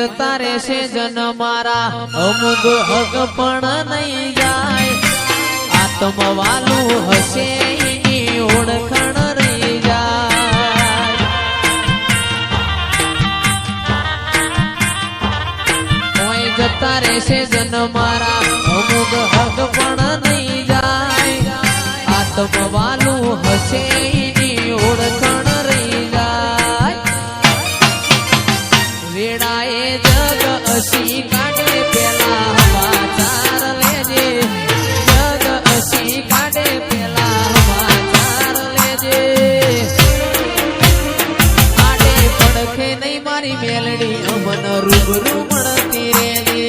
જતા રહેશે જન મારા અમુક હક પણ નહીં જાય આત્મવાલું હશે એની ઓળખાણ રહી જાય કોઈ જતા રહેશે જન મારા અમુક હક પણ નહીં જાય આત્મવાલું હશે એની ઓળખાણ રહી જાય વેડાએ જગ અસી કાઢે પેલા સમાચાર લેજે જગ અસી કાઢે પેલા સમાચાર લેજે આડે પડખે નહીં મારી મેલડી અમન રૂબરૂ મળતી રેજે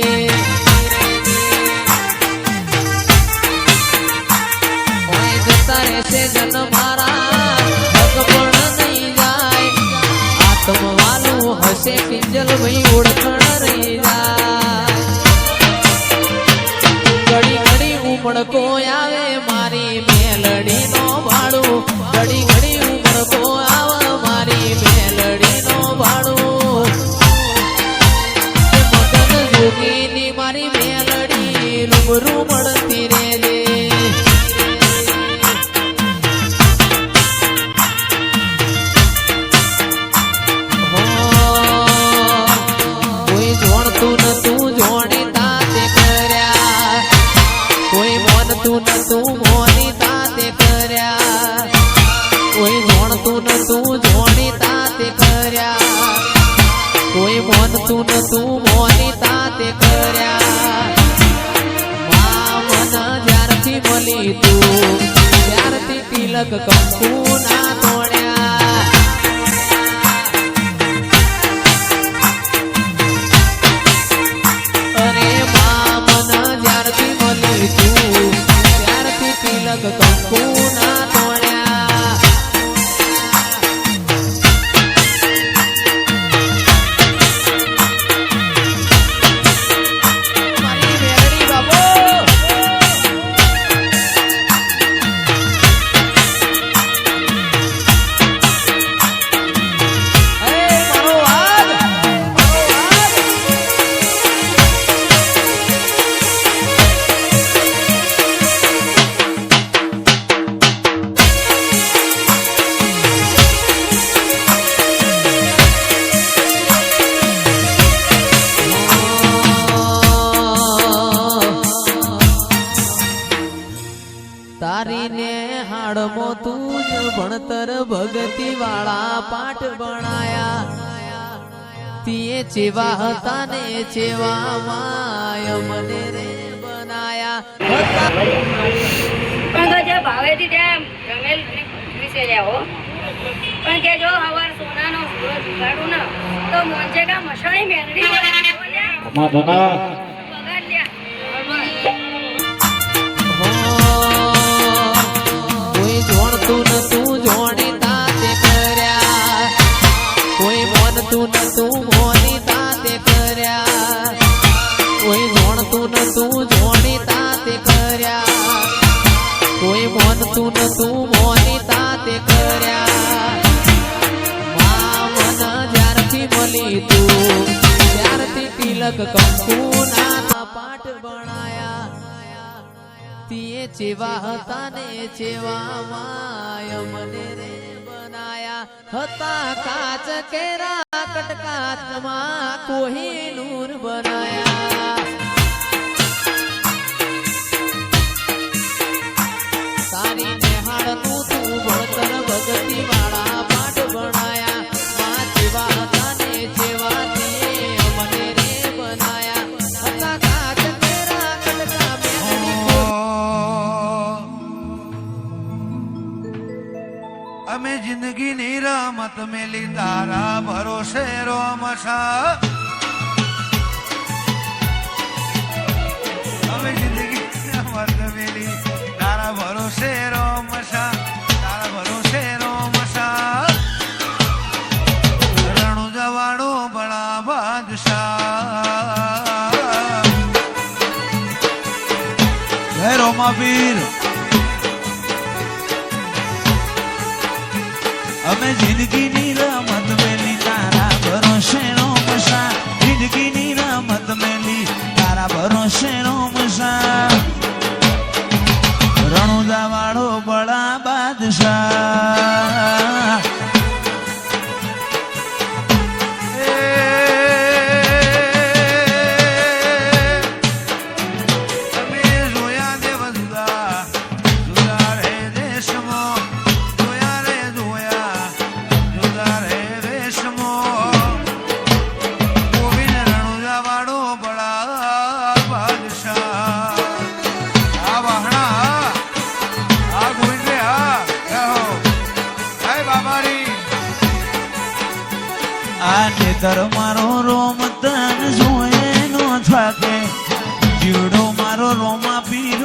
કોઈ જતા રહેશે જન મારા હક પણ નહીં જાય આત્મવાલું હશે કિંજલ ભાઈ ઓળખાણ રહી જાય ઘડી ઘડી ઉમળકો આવે મારી મેલડી નો ભાડું ઘડી ઘડી ઉમળકો આવે મારી મેલડી નો ભાડું મગન જોગીની મારી મેલડી રૂબરૂ મળતી રેજે તું મોની તાતે કર્યા કોઈ જોણતું નતું જોણી તાતે કર્યા કોઈ મોનતું નતું મોની તાતે કર્યા મન જ્યારથી મળી તું ત્યારથી તિલક કંકુ ના તોડ્યા અરે મન જ્યારથી મળી તું તિલક કંકુ ના તોડ્યા મારી મેરડી બાબો મારો વાદ તારીને હાડમો તું જ ભણતર ભગતી વાળા પાઠ ભણાયા તીએ ચેવા હતા ને ચેવા માય મને રે બનાયા પણ જો ભાવેથી ત્યાં રમેલ વિશે જાઓ પણ કે જો હવાર સોનાનો સૂરજ ઉગાડું ને તો મોંચે કા મશાણી મેલડી કોઈ જોણતું નતું જોણી તાતે કર્યા કોઈ મોનતું નતું મોની તાતે કર્યા કોઈ જોણતું નતું જોણી તાતે કર્યા કોઈ મોનતું નતું મોની તાતે કર્યા મન જ્યારથી મળી તું ત્યારથી તિલક કંકુ ના પાઠ ભણાયા તીએ ચેવા હતા ને ચેવા માય મને રે બનાયા હતા કાચ કેરા કટકાતમાં કોહિનૂર બનાયા તારી નિહાળનું તું ભણતર ભગતી વાળા પાઠ ભણાયા માં ચેવા હતા ને ચેવા તીએ મને રે બનાયા હતા કાચ કેરા કટકા અમે જિંદગી ની રમત મેલી તારા ભરોસે રોમશા અમે જિંદગી રમત મેલી તારા ભરોસે રોમશા તારા ભરોસે રોમશા રણુ જવાડો બળા બાદશાહ જય રોમાવીર અમે જિંદગી ની રમત મેલી તારા ભરોસે નો રોમશા જિંદગીની રમત મેલી તારા ભરોસે રોમશા રણુજા વાળો બળા બાદશાહ મારો રોમ તન જોયે નો થાકે જીવડો મારો રોમા પીર